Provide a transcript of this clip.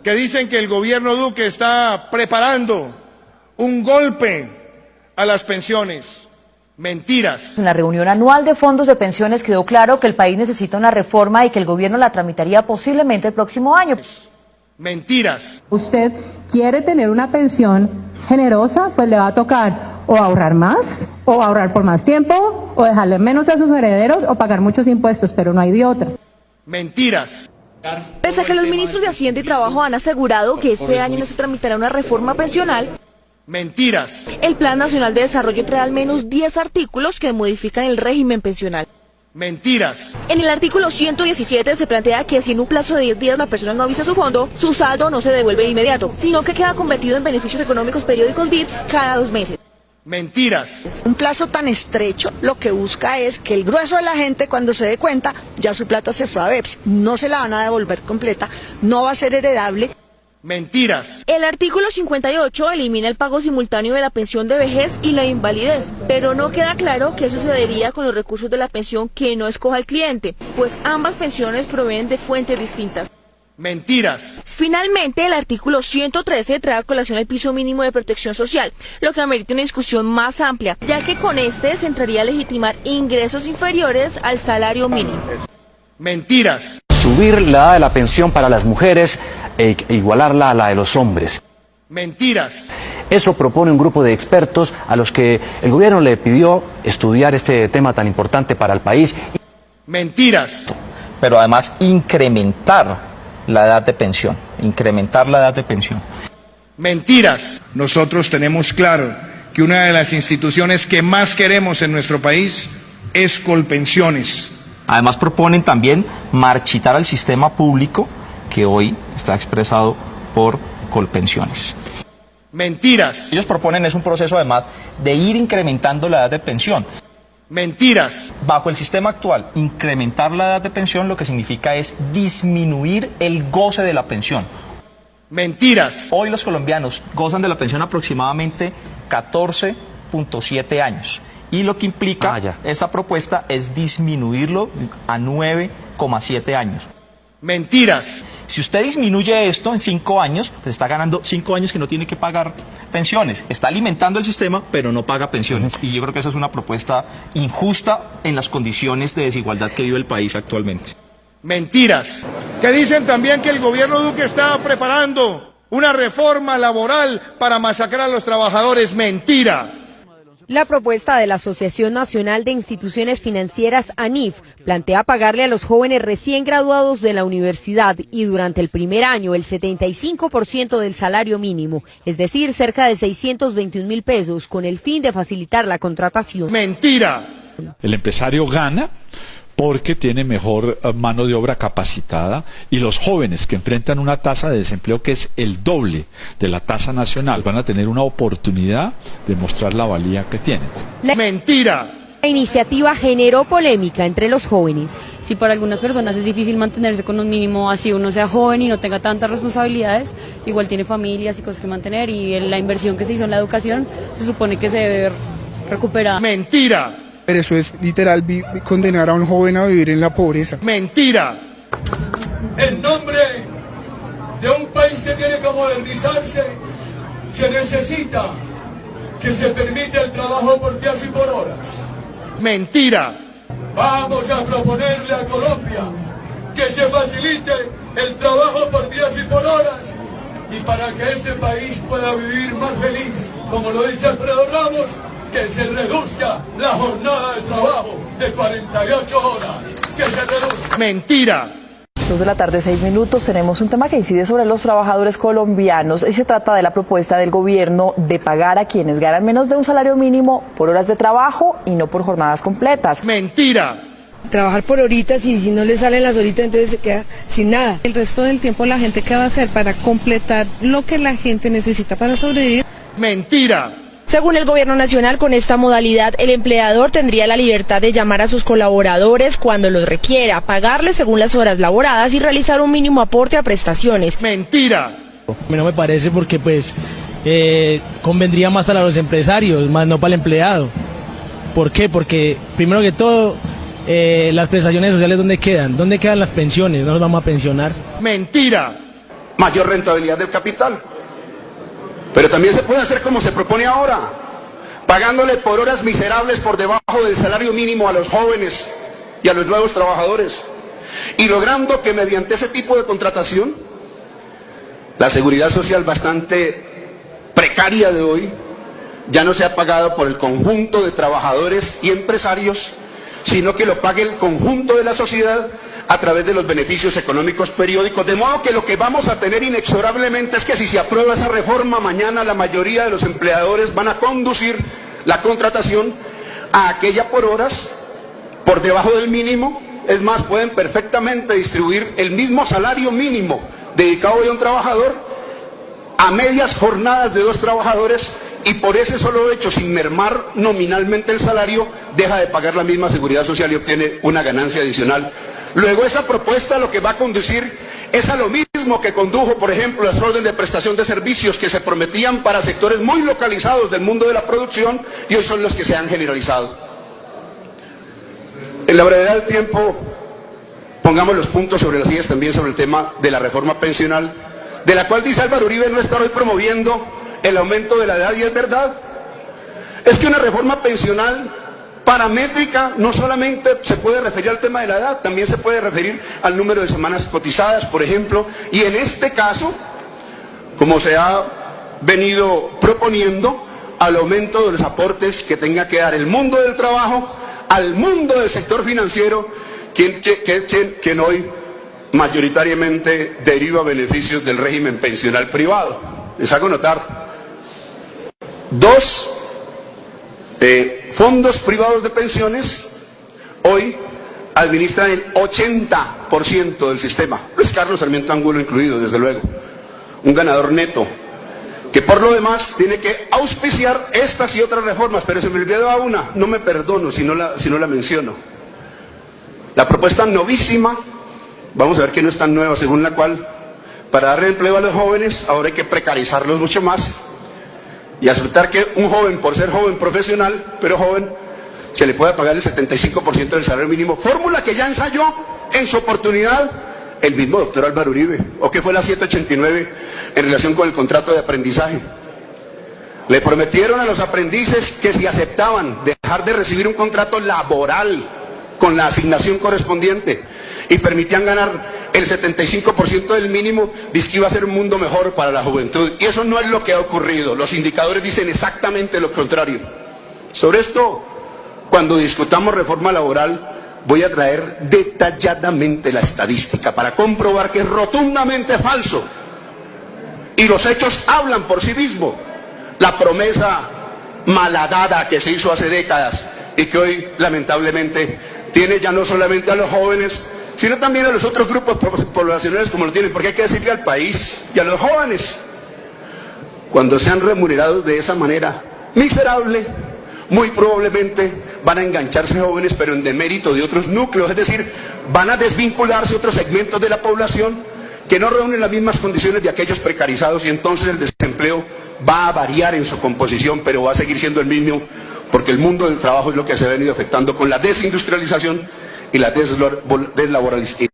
que dicen que el gobierno Duque está preparando un golpe a las pensiones. Mentiras. En la reunión anual de fondos de pensiones quedó claro que el país necesita una reforma y que el gobierno la tramitaría posiblemente el próximo año. Mentiras. Usted quiere tener una pensión generosa, pues le va a tocar o ahorrar más, o ahorrar por más tiempo, o dejarle menos a sus herederos, o pagar muchos impuestos, pero no hay de otra. Mentiras. Pese a que los ministros de Hacienda y Trabajo han asegurado que este año no se tramitará una reforma pensional, mentiras. El Plan Nacional de Desarrollo trae al menos 10 artículos que modifican el régimen pensional. Mentiras. En el artículo 117 se plantea que si en un plazo de 10 días la persona no avisa su fondo, su saldo no se devuelve de inmediato, sino que queda convertido en beneficios económicos periódicos VIPs cada 2 meses. Mentiras. Un plazo tan estrecho lo que busca es que el grueso de la gente, cuando se dé cuenta, ya su plata se fue a BEPS, no se la van a devolver completa, no va a ser heredable. Mentiras. El artículo 58 elimina el pago simultáneo de la pensión de vejez y la invalidez, pero no queda claro qué sucedería con los recursos de la pensión que no escoja el cliente, pues ambas pensiones provienen de fuentes distintas. Mentiras. Finalmente, el artículo 113 trae a colación el piso mínimo de protección social, lo que amerita una discusión más amplia, ya que con este se entraría a legitimar ingresos inferiores al salario mínimo. Mentiras. Subir la edad de la pensión para las mujeres e igualarla a la de los hombres. Mentiras. Eso propone un grupo de expertos a los que el gobierno le pidió estudiar este tema tan importante para el país. Mentiras. Pero además incrementar la edad de pensión, incrementar la edad de pensión. Mentiras. Nosotros tenemos claro que una de las instituciones que más queremos en nuestro país es Colpensiones. Además proponen también marchitar al sistema público que hoy está expresado por Colpensiones. Mentiras. Ellos proponen es un proceso además de ir incrementando la edad de pensión. Mentiras. Bajo el sistema actual, incrementar la edad de pensión lo que significa es disminuir el goce de la pensión. Mentiras. Hoy los colombianos gozan de la pensión aproximadamente 14.7 años. Y lo que implica esta propuesta es disminuirlo a 9,7 años. Mentiras. Si usted disminuye esto en 5 años, pues está ganando 5 años que no tiene que pagar pensiones. Está alimentando el sistema, pero no paga pensiones. Y yo creo que esa es una propuesta injusta en las condiciones de desigualdad que vive el país actualmente. Mentiras. Que dicen también que el gobierno Duque está preparando una reforma laboral para masacrar a los trabajadores. Mentira. La propuesta de la Asociación Nacional de Instituciones Financieras, ANIF, plantea pagarle a los jóvenes recién graduados de la universidad y durante el primer año el 75% del salario mínimo, es decir, cerca de 621.000 pesos, con el fin de facilitar la contratación. Mentira. El empresario gana porque tiene mejor mano de obra capacitada y los jóvenes que enfrentan una tasa de desempleo que es el doble de la tasa nacional van a tener una oportunidad de mostrar la valía que tienen. Mentira. La iniciativa generó polémica entre los jóvenes. Si para algunas personas es difícil mantenerse con un mínimo, así uno sea joven y no tenga tantas responsabilidades, igual tiene familias y cosas que mantener y la inversión que se hizo en la educación se supone que se debe recuperar. Mentira. Pero eso es literal condenar a un joven a vivir en la pobreza. Mentira. En nombre de un país que tiene que modernizarse, se necesita que se permita el trabajo por días y por horas. Mentira. Vamos a proponerle a Colombia que se facilite el trabajo por días y por horas y para que este país pueda vivir más feliz, como lo dice Alfredo Ramos, que se reduzca la jornada de trabajo de 48 horas, que se reduzca. Mentira. 2 de la tarde, 6 minutos, tenemos un tema que incide sobre los trabajadores colombianos y se trata de la propuesta del gobierno de pagar a quienes ganan menos de un salario mínimo por horas de trabajo y no por jornadas completas. Mentira. Trabajar por horitas y si no le salen las horitas entonces se queda sin nada. El resto del tiempo la gente ¿qué va a hacer para completar lo que la gente necesita para sobrevivir? Mentira. Según el gobierno nacional, con esta modalidad, el empleador tendría la libertad de llamar a sus colaboradores cuando los requiera, pagarles según las horas laboradas y realizar un mínimo aporte a prestaciones. Mentira. A mí no me parece porque pues convendría más para los empresarios, más no para el empleado. ¿Por qué? Porque primero que todo, las prestaciones sociales ¿dónde quedan? ¿Dónde quedan las pensiones? No nos vamos a pensionar. Mentira. mayor rentabilidad del capital. Pero también se puede hacer como se propone ahora, pagándole por horas miserables por debajo del salario mínimo a los jóvenes y a los nuevos trabajadores, y logrando que mediante ese tipo de contratación, la seguridad social bastante precaria de hoy ya no sea pagada por el conjunto de trabajadores y empresarios, sino que lo pague el conjunto de la sociedad a través de los beneficios económicos periódicos, de modo que lo que vamos a tener inexorablemente es que si se aprueba esa reforma, mañana la mayoría de los empleadores van a conducir la contratación a aquella por horas, por debajo del mínimo. Es más, pueden perfectamente distribuir el mismo salario mínimo dedicado hoy a un trabajador a medias jornadas de 2 trabajadores, y por ese solo hecho, sin mermar nominalmente el salario, deja de pagar la misma seguridad social y obtiene una ganancia adicional. Luego esa propuesta lo que va a conducir es a lo mismo que condujo, por ejemplo, las órdenes de prestación de servicios que se prometían para sectores muy localizados del mundo de la producción y hoy son los que se han generalizado. En la brevedad del tiempo, pongamos los puntos sobre las sillas también sobre el tema de la reforma pensional, de la cual dice Álvaro Uribe no estar hoy promoviendo el aumento de la edad, y es verdad. Es que una reforma pensional paramétrica no solamente se puede referir al tema de la edad, también se puede referir al número de semanas cotizadas, por ejemplo, y en este caso, como se ha venido proponiendo, al aumento de los aportes que tenga que dar el mundo del trabajo al mundo del sector financiero, quien hoy mayoritariamente deriva beneficios del régimen pensional privado. Les hago notar, 2 fondos privados de pensiones hoy administran el 80% del sistema. Luis Carlos Sarmiento Angulo incluido, desde luego. Un ganador neto, que por lo demás tiene que auspiciar estas y otras reformas, pero se me olvidó una, no me perdono si no la menciono. La propuesta novísima, vamos a ver que no es tan nueva, según la cual para darle empleo a los jóvenes ahora hay que precarizarlos mucho más y aceptar que un joven, por ser joven profesional, pero joven, se le puede pagar el 75% del salario mínimo, fórmula que ya ensayó en su oportunidad el mismo doctor Álvaro Uribe, o que fue la 789 en relación con el contrato de aprendizaje. Le prometieron a los aprendices que si aceptaban dejar de recibir un contrato laboral con la asignación correspondiente y permitían ganar el 75% del mínimo, dice que iba a ser un mundo mejor para la juventud. Y eso no es lo que ha ocurrido. Los indicadores dicen exactamente lo contrario. Sobre esto, cuando discutamos reforma laboral, voy a traer detalladamente la estadística para comprobar que es rotundamente falso. Y los hechos hablan por sí mismos. La promesa malhadada que se hizo hace décadas y que hoy, lamentablemente, tiene ya no solamente a los jóvenes, sino también a los otros grupos poblacionales como lo tienen, porque hay que decirle al país y a los jóvenes, cuando sean remunerados de esa manera miserable, muy probablemente van a engancharse jóvenes, pero en demérito de otros núcleos, es decir, van a desvincularse otros segmentos de la población que no reúnen las mismas condiciones de aquellos precarizados, y entonces el desempleo va a variar en su composición, pero va a seguir siendo el mismo, porque el mundo del trabajo es lo que se ha venido afectando con la desindustrialización y la deslaboralización.